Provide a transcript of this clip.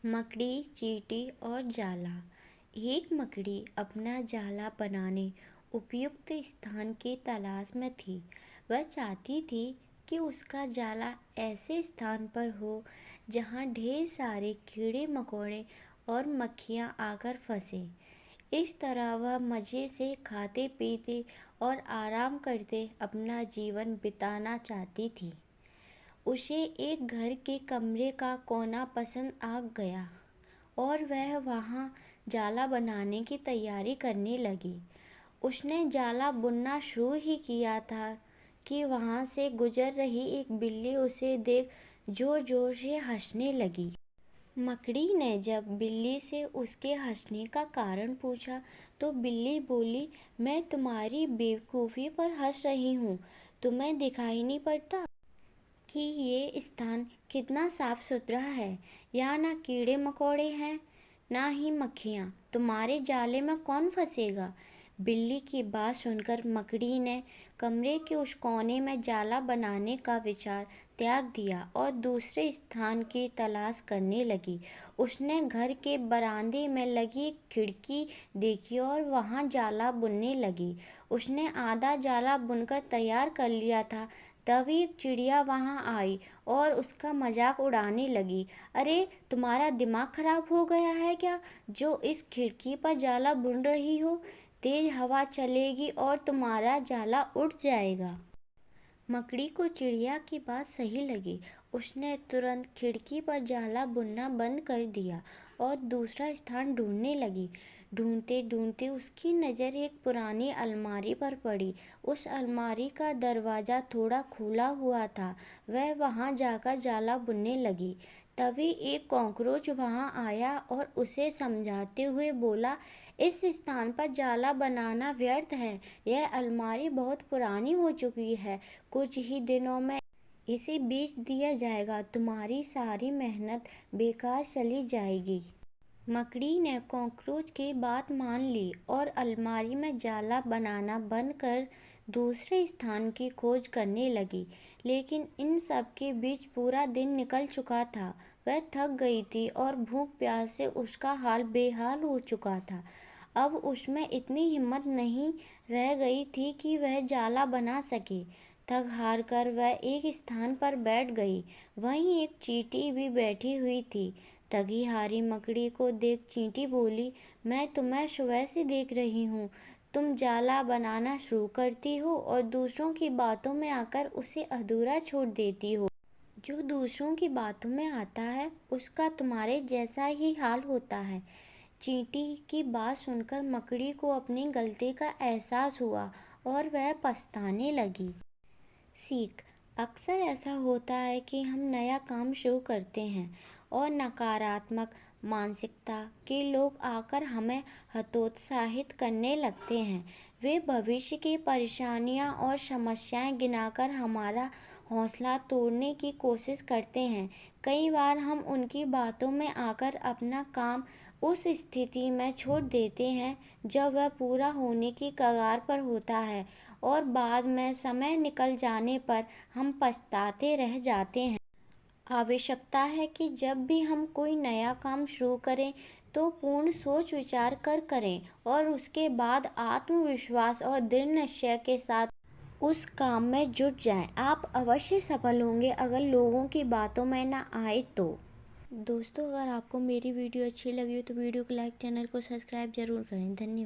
मकड़ी, चींटी और जाला। एक मकड़ी अपना जाला बनाने उपयुक्त स्थान की तलाश में थी। वह चाहती थी कि उसका जाला ऐसे स्थान पर हो जहाँ ढेर सारे कीड़े मकोड़े और मक्खियाँ आकर फंसे। इस तरह वह मज़े से खाते पीते और आराम करते अपना जीवन बिताना चाहती थी। उसे एक घर के कमरे का कोना पसंद आ गया और वह वहाँ जाला बनाने की तैयारी करने लगी। उसने जाला बुनना शुरू ही किया था कि वहाँ से गुजर रही एक बिल्ली उसे देख जोर जोर से हंसने लगी। मकड़ी ने जब बिल्ली से उसके हंसने का कारण पूछा तो बिल्ली बोली, मैं तुम्हारी बेवकूफ़ी पर हंस रही हूँ। तुम्हें दिखाई नहीं पड़ता कि ये स्थान कितना साफ सुथरा है। यहाँ ना कीड़े मकोड़े हैं ना ही मक्खियाँ। तुम्हारे जाले में कौन फंसेगा। बिल्ली की बात सुनकर मकड़ी ने कमरे के उस कोने में जाला बनाने का विचार त्याग दिया और दूसरे स्थान की तलाश करने लगी। उसने घर के बरामदे में लगी एक खिड़की देखी और वहाँ जाला बुनने लगी। उसने आधा जाला बुनकर तैयार कर लिया था, तभी एक चिड़िया वहाँ आई और उसका मजाक उड़ाने लगी। अरे, तुम्हारा दिमाग खराब हो गया है क्या, जो इस खिड़की पर जाला बुन रही हो? तेज हवा चलेगी और तुम्हारा जाला उड़ जाएगा। मकड़ी को चिड़िया की बात सही लगी। उसने तुरंत खिड़की पर जाला बुनना बंद कर दिया और दूसरा स्थान ढूंढने लगी। ढूंढते ढूंढते उसकी नज़र एक पुरानी अलमारी पर पड़ी। उस अलमारी का दरवाज़ा थोड़ा खुला हुआ था। वह वहाँ जाकर जाला बुनने लगी। तभी एक कॉकरोच वहाँ आया और उसे समझाते हुए बोला, इस स्थान पर जाला बनाना व्यर्थ है। यह अलमारी बहुत पुरानी हो चुकी है। कुछ ही दिनों में इसे बेच दिया जाएगा। तुम्हारी सारी मेहनत बेकार चली जाएगी। मकड़ी ने कॉकरोच की बात मान ली और अलमारी में जाला बनाना बंद कर दूसरे स्थान की खोज करने लगी। लेकिन इन सब के बीच पूरा दिन निकल चुका था। वह थक गई थी और भूख प्यास से उसका हाल बेहाल हो चुका था। अब उसमें इतनी हिम्मत नहीं रह गई थी कि वह जाला बना सके। थक हार कर वह एक स्थान पर बैठ गई। वहीं एक चींटी भी बैठी हुई थी। थकी हारी मकड़ी को देख चींटी बोली, मैं तुम्हें सुबह से देख रही हूँ। तुम जाला बनाना शुरू करती हो और दूसरों की बातों में आकर उसे अधूरा छोड़ देती हो। जो दूसरों की बातों में आता है उसका तुम्हारे जैसा ही हाल होता है। चींटी की बात सुनकर मकड़ी को अपनी गलती का एहसास हुआ और वह पछताने लगी। सीख: अक्सर ऐसा होता है कि हम नया काम शुरू करते हैं और नकारात्मक मानसिकता के लोग आकर हमें हतोत्साहित करने लगते हैं। वे भविष्य की परेशानियां और समस्याएं गिनाकर हमारा हौसला तोड़ने की कोशिश करते हैं। कई बार हम उनकी बातों में आकर अपना काम उस स्थिति में छोड़ देते हैं जब वह पूरा होने की कगार पर होता है और बाद में समय निकल जाने पर हम पछताते रह जाते हैं। आवश्यकता है कि जब भी हम कोई नया काम शुरू करें तो पूर्ण सोच विचार कर करें और उसके बाद आत्मविश्वास और दृढ़ निश्चय के साथ उस काम में जुट जाएं। आप अवश्य सफल होंगे अगर लोगों की बातों में ना आए तो। दोस्तों, अगर आपको मेरी वीडियो अच्छी लगी हो तो वीडियो को लाइक, चैनल को सब्सक्राइब जरूर करें। धन्यवाद।